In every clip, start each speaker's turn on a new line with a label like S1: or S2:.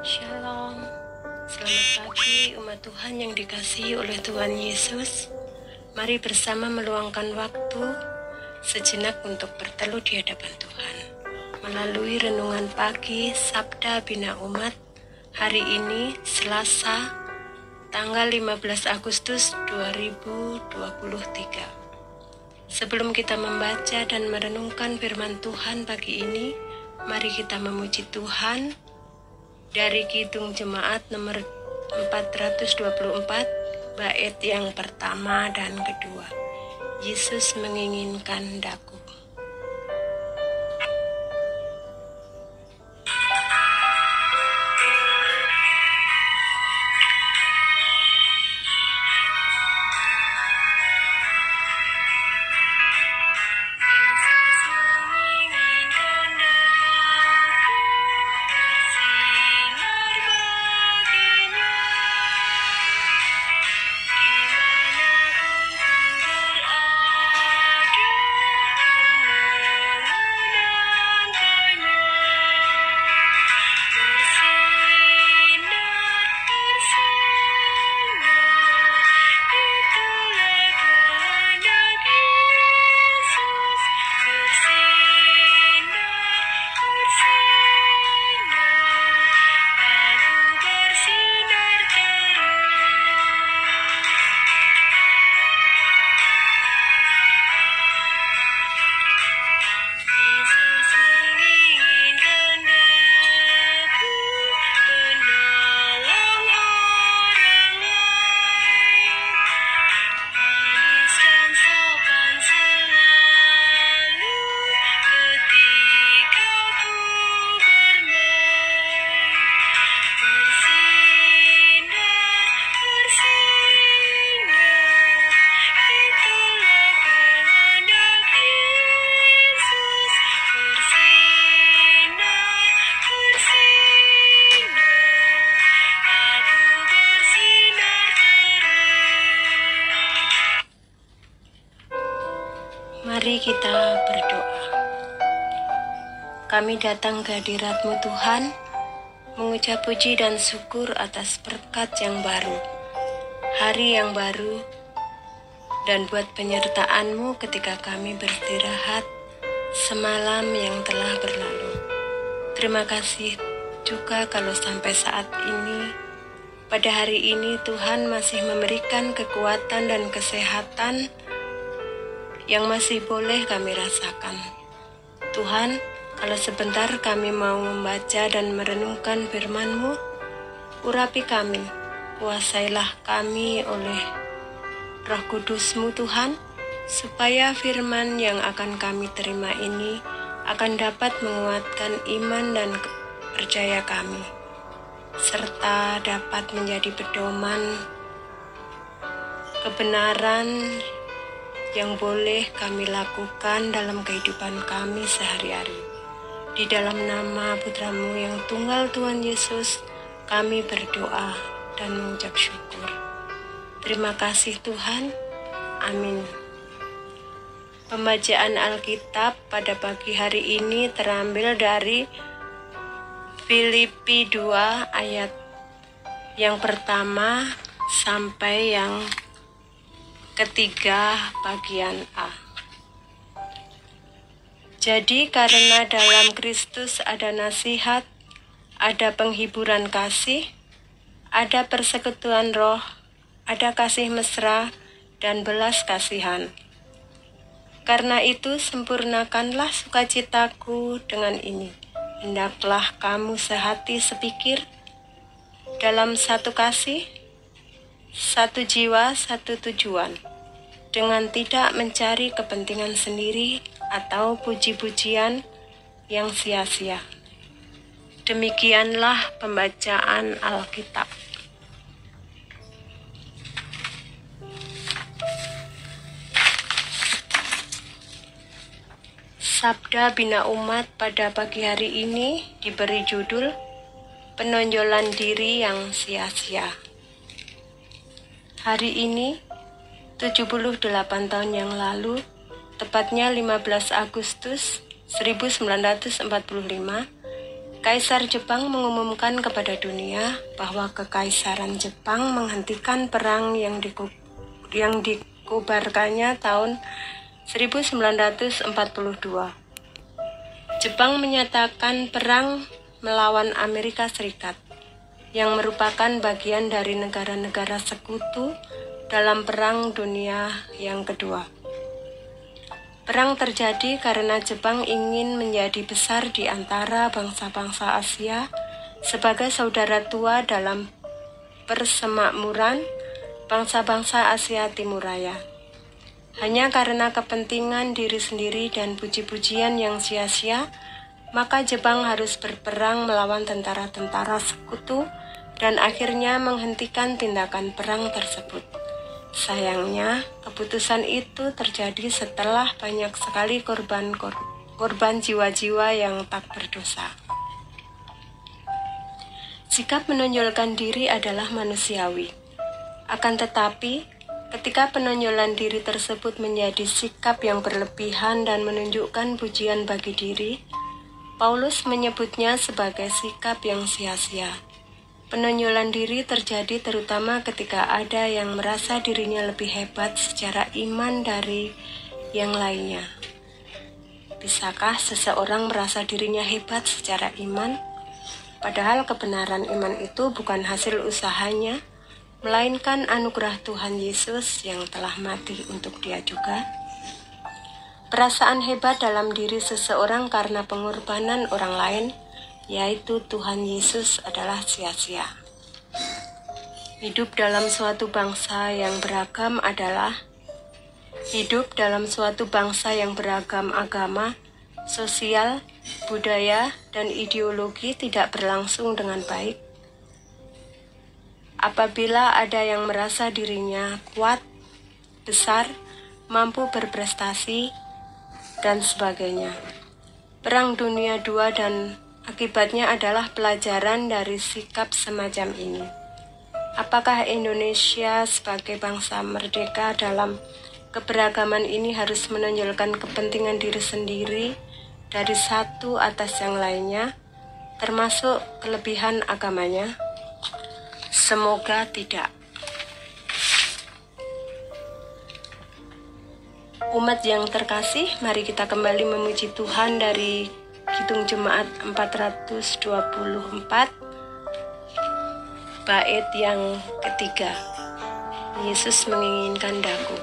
S1: Shalom, selamat pagi umat Tuhan yang dikasihi oleh Tuhan Yesus. Mari bersama meluangkan waktu sejenak untuk berteduh di hadapan Tuhan melalui renungan pagi Sabda Bina Umat hari ini Selasa tanggal 15 Agustus 2023. Sebelum kita membaca dan merenungkan firman Tuhan pagi ini, mari kita memuji Tuhan dari Kidung Jemaat nomor 424 bait yang pertama dan kedua. Yesus menginginkan daku. Mari kita berdoa. Kami datang ke hadirat-Mu Tuhan, mengucap puji dan syukur atas berkat yang baru, hari yang baru, dan buat penyertaan-Mu ketika kami beristirahat semalam yang telah berlalu. Terima kasih juga kalau sampai saat ini, pada hari ini Tuhan masih memberikan kekuatan dan kesehatan yang masih boleh kami rasakan. Tuhan, kalau sebentar kami mau membaca dan merenungkan firman-Mu, urapi kami, kuasailah kami oleh Roh Kudus-Mu Tuhan, supaya firman yang akan kami terima ini akan dapat menguatkan iman dan percaya kami, serta dapat menjadi pedoman kebenaran yang boleh kami lakukan dalam kehidupan kami sehari-hari. Di dalam nama Putra-Mu yang tunggal Tuhan Yesus, kami berdoa dan mengucap syukur. Terima kasih Tuhan. Amin. Pembacaan Alkitab pada pagi hari ini terambil dari Filipi 2 ayat yang pertama sampai yang ketiga bagian A. Jadi karena dalam Kristus ada nasihat, ada penghiburan kasih, ada persekutuan roh, ada kasih mesra dan belas kasihan. Karena itu sempurnakanlah sukacitaku dengan ini. Hendaklah kamu sehati sepikir, dalam satu kasih, satu jiwa, satu tujuan, dengan tidak mencari kepentingan sendiri atau puji-pujian yang sia-sia. Demikianlah pembacaan Alkitab. Sabda Bina Umat pada pagi hari ini diberi judul Penonjolan Diri yang Sia-sia. Hari ini, 78 tahun yang lalu, tepatnya 15 Agustus 1945, Kaisar Jepang mengumumkan kepada dunia bahwa Kekaisaran Jepang menghentikan perang yang dikobarkannya tahun 1942. Jepang menyatakan perang melawan Amerika Serikat, yang merupakan bagian dari negara-negara sekutu dalam Perang Dunia yang Kedua. Perang terjadi karena Jepang ingin menjadi besar di antara bangsa-bangsa Asia sebagai saudara tua dalam persemakmuran bangsa-bangsa Asia Timur Raya. Hanya karena kepentingan diri sendiri dan puji-pujian yang sia-sia, maka Jepang harus berperang melawan tentara-tentara sekutu dan akhirnya menghentikan tindakan perang tersebut. Sayangnya, keputusan itu terjadi setelah banyak sekali korban jiwa-jiwa yang tak berdosa. Sikap menonjolkan diri adalah manusiawi. Akan tetapi, ketika penonjolan diri tersebut menjadi sikap yang berlebihan dan menunjukkan pujian bagi diri, Paulus menyebutnya sebagai sikap yang sia-sia. Penonjolan diri terjadi terutama ketika ada yang merasa dirinya lebih hebat secara iman dari yang lainnya. Bisakah seseorang merasa dirinya hebat secara iman? Padahal kebenaran iman itu bukan hasil usahanya, melainkan anugerah Tuhan Yesus yang telah mati untuk dia juga. Perasaan hebat dalam diri seseorang karena pengorbanan orang lain, yaitu Tuhan Yesus, adalah sia-sia. Hidup dalam suatu bangsa yang beragam agama, sosial, budaya, dan ideologi tidak berlangsung dengan baik. Apabila ada yang merasa dirinya kuat, besar, mampu berprestasi, dan sebagainya. Perang Dunia II dan akibatnya adalah pelajaran dari sikap semacam ini. Apakah Indonesia sebagai bangsa merdeka dalam keberagaman ini harus menonjolkan kepentingan diri sendiri dari satu atas yang lainnya, termasuk kelebihan agamanya? Semoga tidak. Umat yang terkasih, mari kita kembali memuji Tuhan dari Kidung Jemaat 424, bait yang ketiga. Yesus menginginkan daku.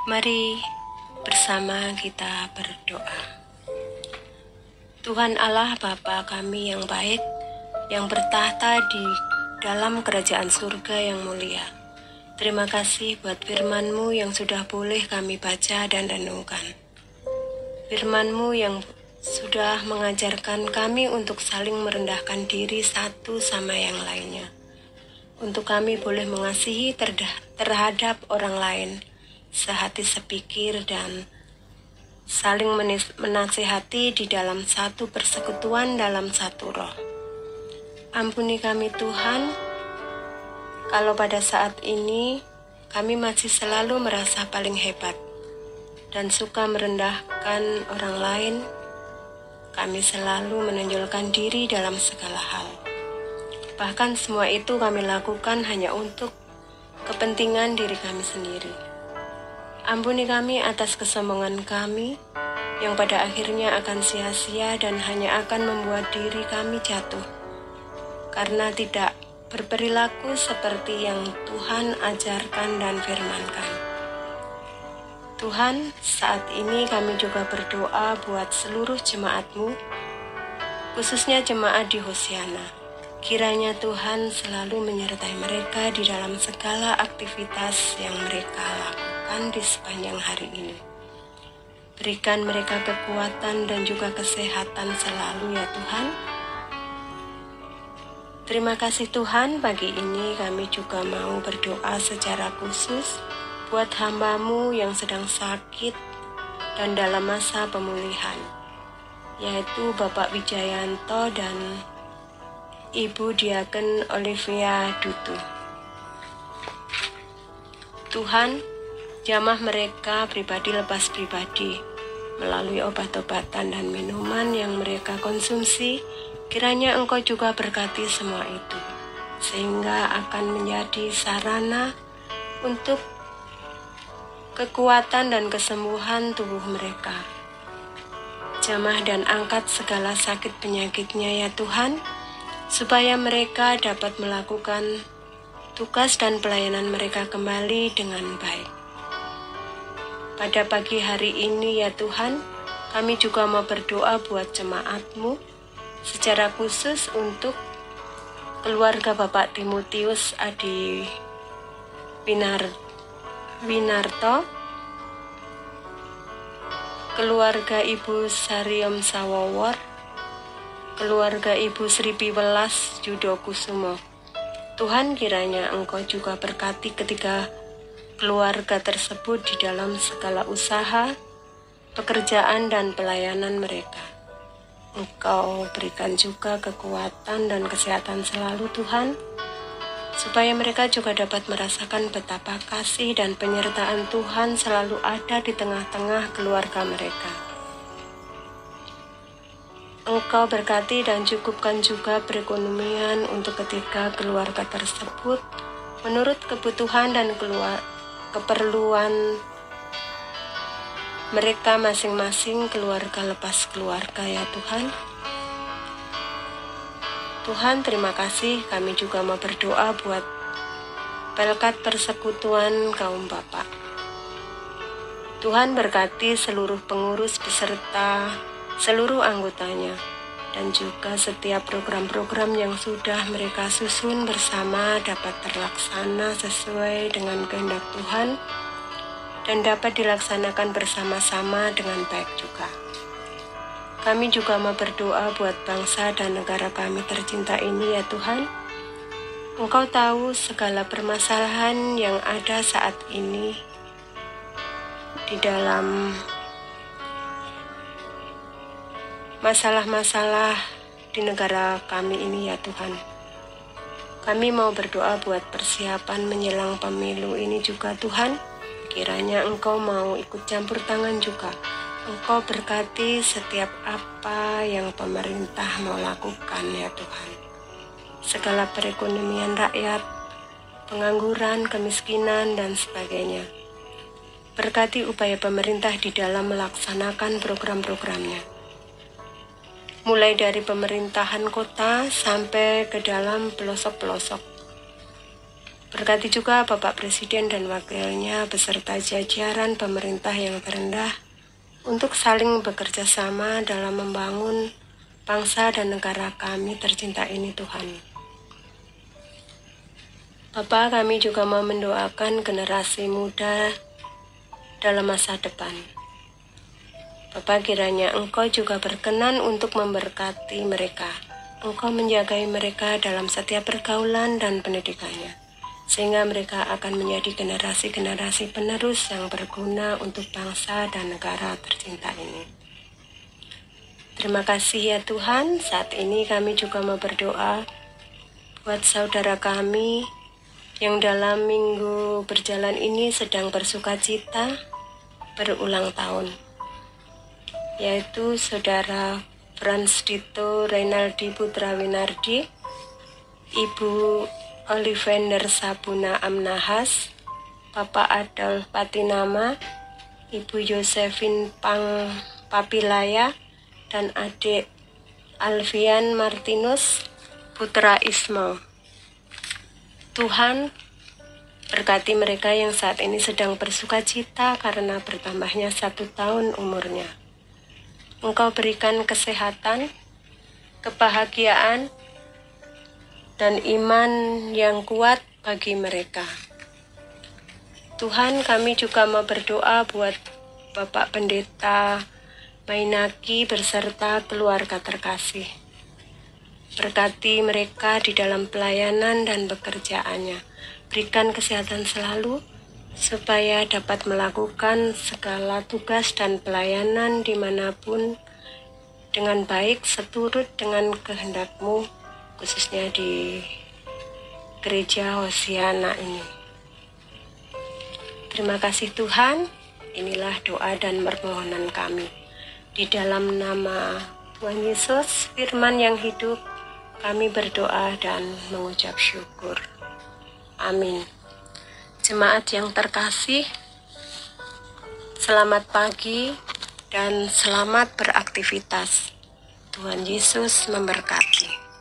S1: Mari bersama kita berdoa. Tuhan Allah Bapa kami yang baik, yang bertahta di dalam kerajaan surga yang mulia. Terima kasih buat firman-Mu yang sudah boleh kami baca dan renungkan. Firman-Mu yang sudah mengajarkan kami untuk saling merendahkan diri satu sama yang lainnya. Untuk kami boleh mengasihi terhadap orang lain, sehati sepikir dan saling menasihati di dalam satu persekutuan dalam satu roh. Ampuni kami Tuhan, kalau pada saat ini kami masih selalu merasa paling hebat dan suka merendahkan orang lain. Kami selalu menonjolkan diri dalam segala hal. Bahkan semua itu kami lakukan hanya untuk kepentingan diri kami sendiri. Ampuni kami atas kesombongan kami yang pada akhirnya akan sia-sia dan hanya akan membuat diri kami jatuh. karena tidak berperilaku seperti yang Tuhan ajarkan dan firmankan. Tuhan, saat ini kami juga berdoa buat seluruh jemaat-Mu, khususnya jemaat di Hosiana. Kiranya Tuhan selalu menyertai mereka di dalam segala aktivitas yang mereka lakukan di sepanjang hari ini. Berikan mereka kekuatan dan juga kesehatan selalu ya Tuhan. Terima kasih Tuhan, pagi ini kami juga mau berdoa secara khusus buat hamba-Mu yang sedang sakit dan dalam masa pemulihan, yaitu Bapak Wijayanto dan Ibu Diaken Olivia Dutu. Tuhan, jamah mereka pribadi lepas pribadi melalui obat-obatan dan minuman yang mereka konsumsi. Kiranya Engkau juga berkati semua itu, sehingga akan menjadi sarana untuk kekuatan dan kesembuhan tubuh mereka. Jamah dan angkat segala sakit penyakitnya ya Tuhan, supaya mereka dapat melakukan tugas dan pelayanan mereka kembali dengan baik. Pada pagi hari ini ya Tuhan, kami juga mau berdoa buat jemaat-Mu, secara khusus untuk keluarga Bapak Timotius Adi Winarto, keluarga Ibu Sariom Sawowor, keluarga Ibu Sri Piwelas Judo Kusumo. Tuhan, kiranya Engkau juga berkati ketiga keluarga tersebut di dalam segala usaha, pekerjaan dan pelayanan mereka. Engkau berikan juga kekuatan dan kesehatan selalu Tuhan, supaya mereka juga dapat merasakan betapa kasih dan penyertaan Tuhan selalu ada di tengah-tengah keluarga mereka. Engkau berkati dan cukupkan juga perekonomian untuk ketiga keluarga tersebut menurut kebutuhan dan keperluan mereka masing-masing, keluarga lepas keluarga ya Tuhan. Tuhan, terima kasih. Kami juga mau berdoa buat Pelkat Persekutuan Kaum Bapak. Tuhan berkati seluruh pengurus beserta seluruh anggotanya, dan juga setiap program-program yang sudah mereka susun bersama dapat terlaksana sesuai dengan kehendak Tuhan dan dapat dilaksanakan bersama-sama dengan baik juga. Kami juga mau berdoa buat bangsa dan negara kami tercinta ini ya Tuhan. Engkau tahu segala permasalahan yang ada saat ini di dalam masalah-masalah di negara kami ini ya Tuhan. Kami mau berdoa buat persiapan menjelang pemilu ini juga Tuhan. Kiranya Engkau mau ikut campur tangan juga. Engkau berkati setiap apa yang pemerintah mau lakukan ya Tuhan. Segala perekonomian rakyat, pengangguran, kemiskinan, dan sebagainya. Berkati upaya pemerintah di dalam melaksanakan program-programnya. Mulai dari pemerintahan kota sampai ke dalam pelosok-pelosok. Berkati juga Bapak Presiden dan Wakilnya beserta jajaran pemerintah yang terendah untuk saling bekerja sama dalam membangun bangsa dan negara kami tercinta ini Tuhan. Bapak, kami juga mau mendoakan generasi muda dalam masa depan. Bapak, kiranya Engkau juga berkenan untuk memberkati mereka. Engkau menjagai mereka dalam setiap pergaulan dan pendidikannya, sehingga mereka akan menjadi generasi-generasi penerus yang berguna untuk bangsa dan negara tercinta ini. Terima kasih ya Tuhan. Saat ini kami juga mau berdoa buat saudara kami yang dalam minggu berjalan ini sedang bersuka cita berulang tahun, yaitu Saudara Frans Dito Reynaldi Putra Winardi, Ibu Olivender Sabuna Amnahas, Bapak Adolf Patinama, Ibu Josephine Pang Papilaya, dan adik Alfian Martinus, putra Ismail. Tuhan, berkati mereka yang saat ini sedang bersuka cita karena bertambahnya 1 tahun umurnya. Engkau berikan kesehatan, kebahagiaan, dan iman yang kuat bagi mereka. Tuhan, kami juga mau berdoa buat Bapak Pendeta Mainaki beserta keluarga terkasih. Berkati mereka di dalam pelayanan dan pekerjaannya. Berikan kesehatan selalu supaya dapat melakukan segala tugas dan pelayanan dimanapun dengan baik seturut dengan kehendak-Mu, khususnya di gereja Hosiana ini. Terima kasih Tuhan, inilah doa dan permohonan kami. Di dalam nama Tuhan Yesus, firman yang hidup, kami berdoa dan mengucap syukur. Amin. Jemaat yang terkasih, selamat pagi dan selamat beraktivitas. Tuhan Yesus memberkati.